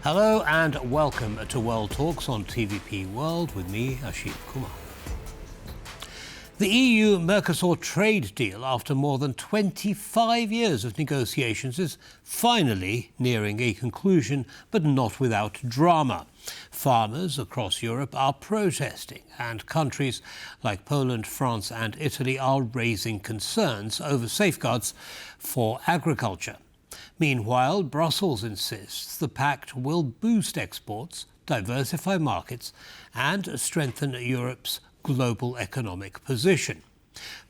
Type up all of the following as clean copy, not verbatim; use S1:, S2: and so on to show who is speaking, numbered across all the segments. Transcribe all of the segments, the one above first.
S1: Hello and welcome to World Talks on TVP World with me, Ashim Kumar. The EU-Mercosur trade deal, after more than 25 years of negotiations, is finally nearing a conclusion, but not without drama. Farmers across Europe are protesting, and countries like Poland, France and Italy are raising concerns over safeguards for agriculture. Meanwhile, Brussels insists the pact will boost exports, diversify markets and strengthen Europe's global economic position.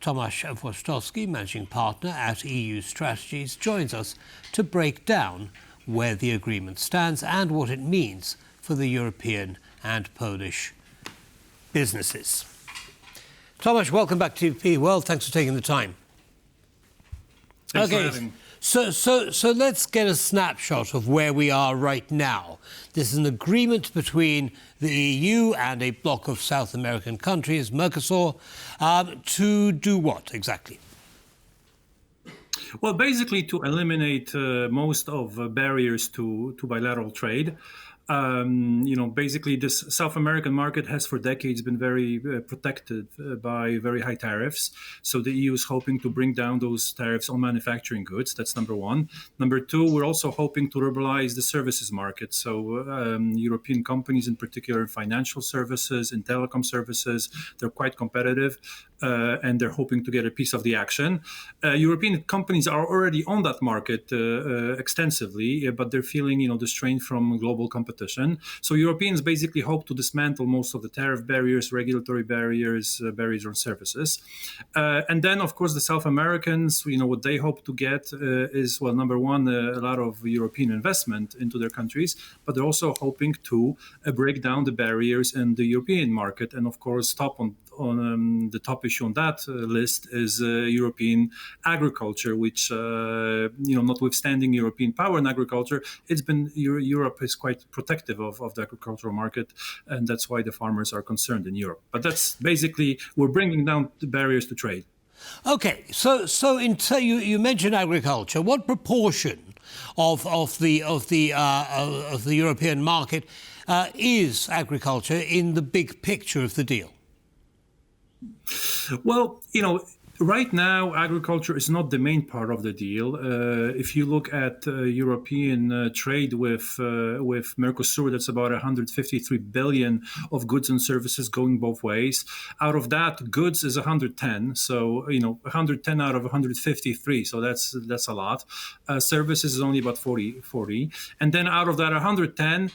S1: Tomasz Włostowski, managing partner at EU Strategies, joins us to break down where the agreement stands and what it means for the European and Polish businesses. Tomasz, welcome back to TVP World. Thanks for taking the time.
S2: Thanks for having me.
S1: So let's get a snapshot of where we are right now. This is an agreement between the EU and a bloc of South American countries, Mercosur, to do what exactly?
S2: Well, basically to eliminate most of barriers to bilateral trade. Basically this South American market has for decades been very protected by very high tariffs. So the EU is hoping to bring down those tariffs on manufacturing goods. That's number one. Number two, we're also hoping to liberalize the services market. So European companies, in particular in financial services, in telecom services, they're quite competitive. And they're hoping to get a piece of the action. European companies are already on that market extensively, but they're feeling, the strain from global competition. So Europeans basically hope to dismantle most of the tariff barriers, regulatory barriers, barriers on services. And then, of course, the South Americans, what they hope to get is, well, number one, a lot of European investment into their countries, but they're also hoping to break down the barriers in the European market. And of course, on the top issue on that list is European agriculture, which, notwithstanding European power in agriculture, Europe is quite protective of the agricultural market, and that's why the farmers are concerned in Europe. But that's basically, we're bringing down the barriers to trade.
S1: Okay, so you mentioned agriculture. What proportion of the European market is agriculture in the big picture of the deal?
S2: Well, right now, agriculture is not the main part of the deal. If you look at European trade with Mercosur, that's about 153 billion of goods and services going both ways. Out of that, goods is 110. So, 110 out of 153. So that's a lot. Services is only about 40. And then out of that 110,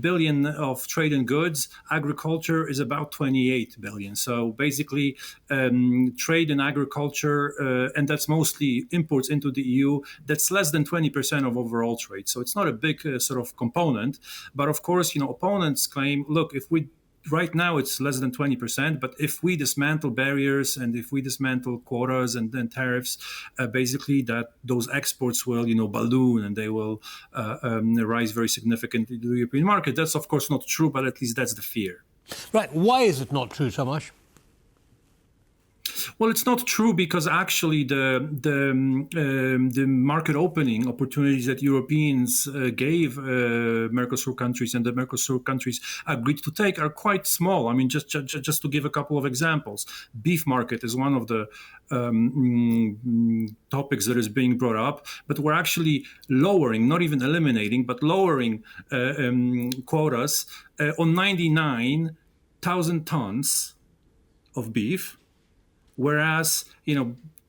S2: billion of trade and goods, agriculture is about 28 billion. So basically, trade in agriculture, and that's mostly imports into the EU, that's less than 20% of overall trade. So it's not a big sort of component. But of course, opponents claim, look, right now it's less than 20%, but if we dismantle barriers and if we dismantle quotas and then tariffs, basically those exports will, balloon and they will rise very significantly to the European market. That's of course not true, but at least that's the fear.
S1: Right. Why is it not true, Tomasz?
S2: Well, it's not true because actually the market opening opportunities that Europeans gave Mercosur countries and the Mercosur countries agreed to take are quite small. I mean, just to give a couple of examples, beef market is one of the topics that is being brought up, but we're actually lowering, not even eliminating, but lowering quotas on 99,000 tons of beef. Whereas,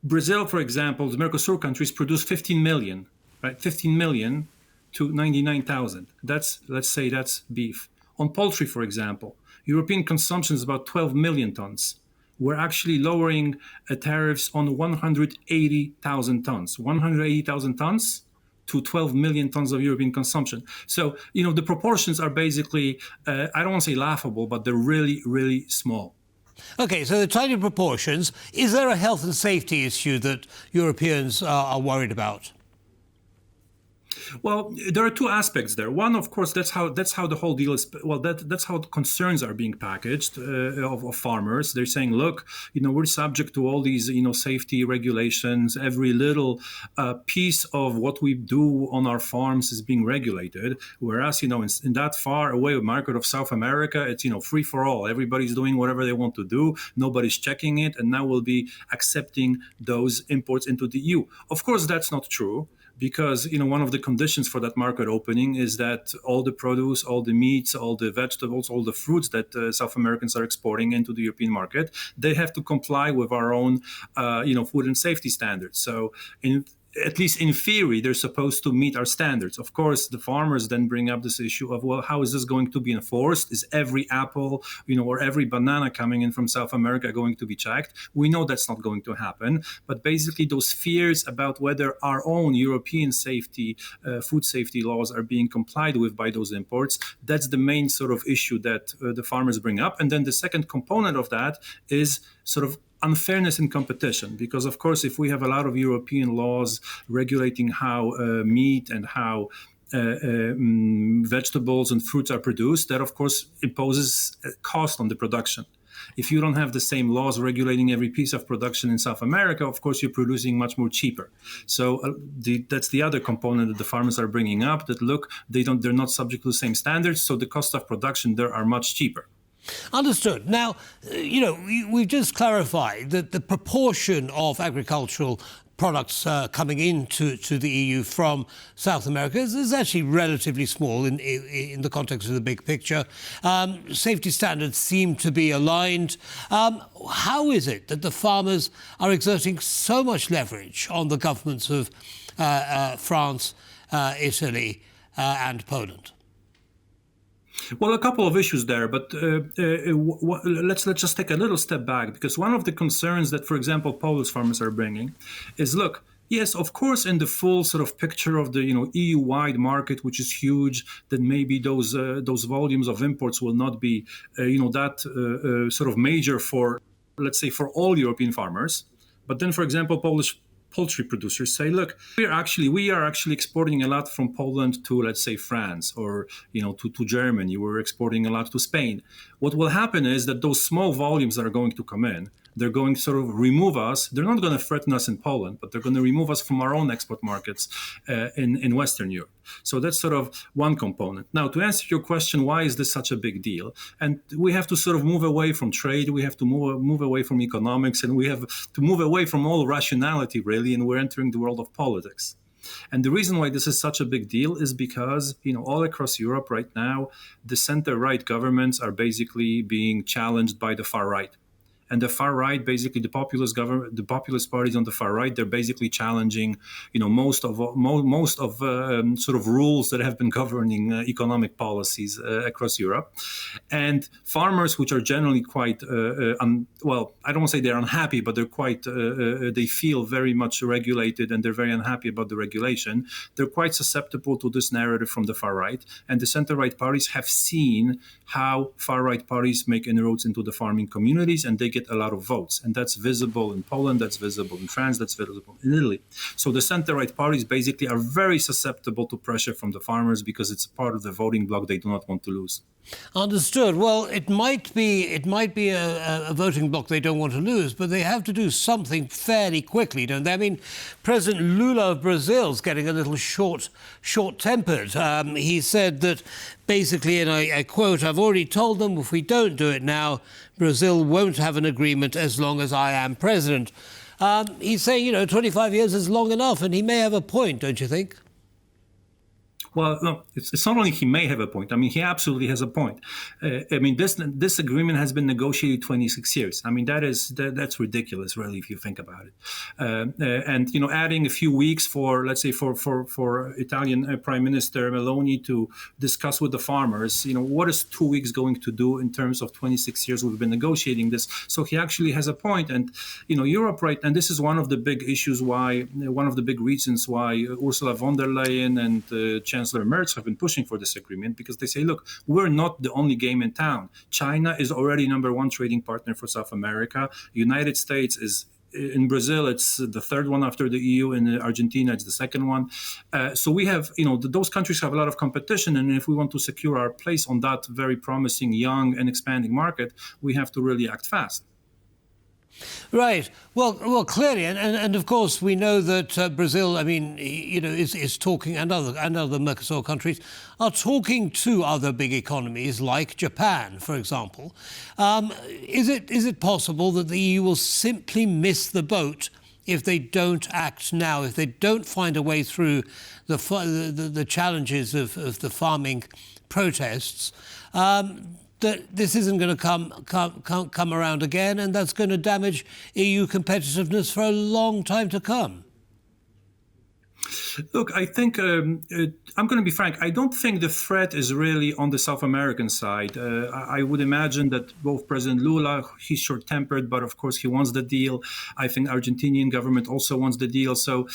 S2: Brazil, for example, the Mercosur countries produce 15 million, right? 15 million to 99,000. Let's say that's beef. On poultry, for example, European consumption is about 12 million tons. We're actually lowering tariffs on 180,000 tons. 180,000 tons to 12 million tons of European consumption. So, the proportions are basically, I don't want to say laughable, but they're really, really small.
S1: Okay, so the tiny proportions. Is there a health and safety issue that Europeans are worried about?
S2: Well, there are two aspects there. One, of course, that's how the whole deal is. Well, that's how the concerns are being packaged of farmers. They're saying, look, we're subject to all these, safety regulations. Every little piece of what we do on our farms is being regulated. Whereas, in that far away market of South America, it's free for all. Everybody's doing whatever they want to do. Nobody's checking it, and now we'll be accepting those imports into the EU. Of course, that's not true. Because one of the conditions for that market opening is that all the produce, all the meats, all the vegetables, all the fruits that South Americans are exporting into the European market, they have to comply with our own, food and safety standards. So at least in theory, they're supposed to meet our standards. Of course, the farmers then bring up this issue of, well, how is this going to be enforced? Is every apple, or every banana coming in from South America going to be checked? We know that's not going to happen. But basically, those fears about whether our own European safety, food safety laws are being complied with by those imports, that's the main sort of issue that the farmers bring up. And then the second component of that is sort of unfairness in competition, because of course if we have a lot of European laws regulating how meat and how vegetables and fruits are produced, that of course imposes a cost on the production. If you don't have the same laws regulating every piece of production in South America, of course you're producing much more cheaper. So that's the other component that the farmers are bringing up, that look, they're not subject to the same standards, so the cost of production there are much cheaper.
S1: Understood. Now, we've just clarified that the proportion of agricultural products coming into the EU from South America is actually relatively small in the context of the big picture. Safety standards seem to be aligned. How is it that the farmers are exerting so much leverage on the governments of France, Italy, and Poland?
S2: Well, a couple of issues there, but let's just take a little step back, because one of the concerns that, for example, Polish farmers are bringing is, look, yes, of course, in the full sort of picture of the EU-wide market, which is huge, then maybe those volumes of imports will not be that sort of major for, let's say, for all European farmers. But then, for example, Polish poultry producers say, look, we are actually exporting a lot from Poland to, let's say, France, or to Germany. We're exporting a lot to Spain. What will happen is that those small volumes that are going to come in, they're going to sort of remove us. They're not going to threaten us in Poland, but they're going to remove us from our own export markets in Western Europe. So that's sort of one component. Now, to answer your question, why is this such a big deal? And we have to sort of move away from trade. We have to move away from economics, and we have to move away from all rationality, really, and we're entering the world of politics. And the reason why this is such a big deal is because, all across Europe right now, the center-right governments are basically being challenged by the far right. And the far right, basically the populist parties on the far right, they're basically challenging, most of sort of rules that have been governing economic policies across Europe. And farmers, which are generally quite, I don't want to say they're unhappy, but they're quite, they feel very much regulated, and they're very unhappy about the regulation. They're quite susceptible to this narrative from the far right. And the center-right parties have seen how far-right parties make inroads into the farming communities, and they get a lot of votes. And that's visible in Poland, that's visible in France, that's visible in Italy. So the center-right parties basically are very susceptible to pressure from the farmers, because it's part of the voting bloc they do not want to lose.
S1: Understood. Well, it might be a voting bloc they don't want to lose, but they have to do something fairly quickly, don't they? I mean, President Lula of Brazil's getting a little short-tempered. He said that basically, and I quote, "I've already told them if we don't do it now, Brazil won't have an agreement as long as I am president." He's saying, 25 years is long enough, and he may have a point, don't you think?
S2: Well, no, it's not only he may have a point. I mean, he absolutely has a point. This agreement has been negotiated 26 years. I mean, that's ridiculous, really, if you think about it. And adding a few weeks for, let's say, for Italian Prime Minister Meloni to discuss with the farmers, what is 2 weeks going to do in terms of 26 years we've been negotiating this? So he actually has a point. And Europe, right? And this is one of the big issues one of the big reasons why Ursula von der Leyen and Chancellor Merz have been pushing for this agreement, because they say, look, we're not the only game in town. China is already number one trading partner for South America. United States is in Brazil, it's the third one after the EU. In Argentina, it's the second one. So we have, those countries have a lot of competition. And if we want to secure our place on that very promising, young and expanding market, we have to really act fast.
S1: Right. Well, clearly, and of course, we know that Brazil, is talking, and other Mercosur countries are talking to other big economies like Japan, for example. Is it possible that the EU will simply miss the boat if they don't act now, if they don't find a way through the challenges of the farming protests? That this isn't going to come around again, and that's going to damage EU competitiveness for a long time to come.
S2: Look, I think I'm going to be frank. I don't think the threat is really on the South American side. I would imagine that both President Lula, he's short-tempered, but of course he wants the deal. I think Argentinian government also wants the deal. So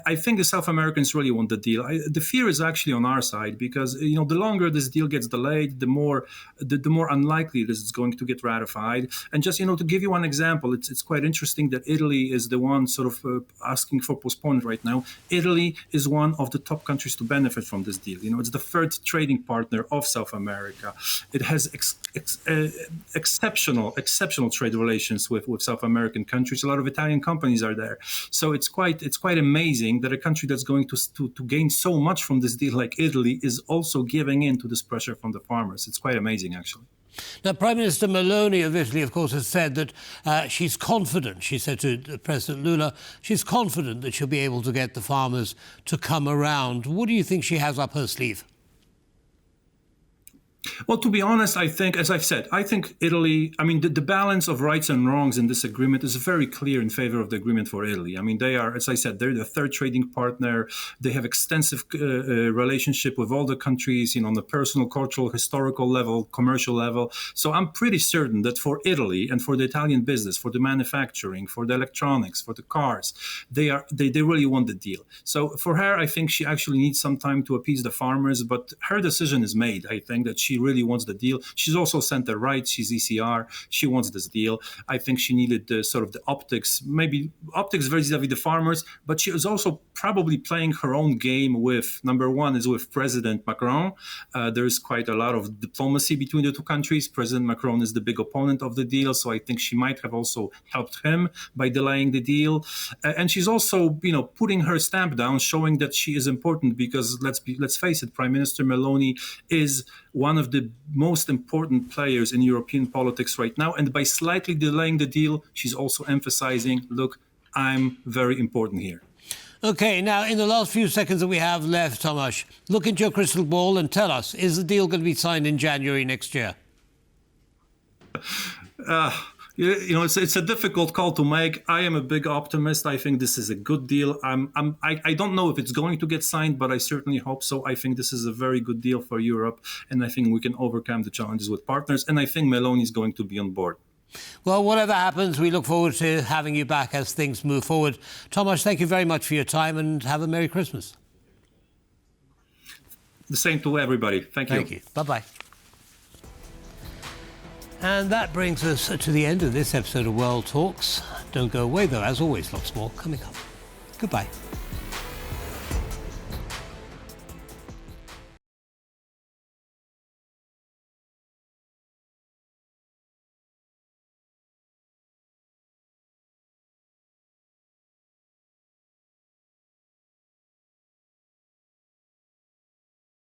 S2: I think the South Americans really want the deal. The fear is actually on our side because the longer this deal gets delayed, the more unlikely it is it's going to get ratified. And just to give you one example, it's quite interesting that Italy is the one sort of asking for postponement right now. Italy is one of the top countries to benefit from this deal. It's the third trading partner of South America. It has exceptional trade relations with South American countries. A lot of Italian companies are there. So it's quite amazing that a country that's going to gain so much from this deal like Italy is also giving in to this pressure from the farmers. It's quite amazing, actually.
S1: Now, Prime Minister Meloni of Italy, of course, has said that she's confident, she said to President Lula, she's confident that she'll be able to get the farmers to come around. What do you think she has up her sleeve?
S2: Well, to be honest, I think, as I've said, I think Italy, the balance of rights and wrongs in this agreement is very clear in favor of the agreement for Italy. They are, as I said, they're the third trading partner. They have extensive relationship with all the countries, on the personal, cultural, historical level, commercial level. So I'm pretty certain that for Italy and for the Italian business, for the manufacturing, for the electronics, for the cars, they really want the deal. So for her, I think she actually needs some time to appease the farmers, but her decision is made. I think that she really wants the deal. She's also center right. She's ECR. She wants this deal. I think she needed the optics, maybe optics vis-a-vis the farmers, but she is also probably playing her own game with, number one, is with President Macron. There's quite a lot of diplomacy between the two countries. President Macron is the big opponent of the deal, so I think she might have also helped him by delaying the deal. And she's also, putting her stamp down, showing that she is important because let's face it, Prime Minister Meloni is one of the most important players in European politics right now. And by slightly delaying the deal, she's also emphasizing, look, I'm very important here.
S1: OK, now, in the last few seconds that we have left, Tomasz, look into your crystal ball and tell us, is the deal going to be signed in January next year?
S2: It's a difficult call to make. I am a big optimist. I think this is a good deal. I don't know if it's going to get signed, but I certainly hope so. I think this is a very good deal for Europe, and I think we can overcome the challenges with partners. And I think Meloni is going to be on board.
S1: Well, whatever happens, we look forward to having you back as things move forward. Tomasz, thank you very much for your time, and have a Merry Christmas.
S2: The same to everybody. Thank you.
S1: Thank you. Bye-bye. And that brings us to the end of this episode of World Talks. Don't go away, though. As always, lots more coming up. Goodbye.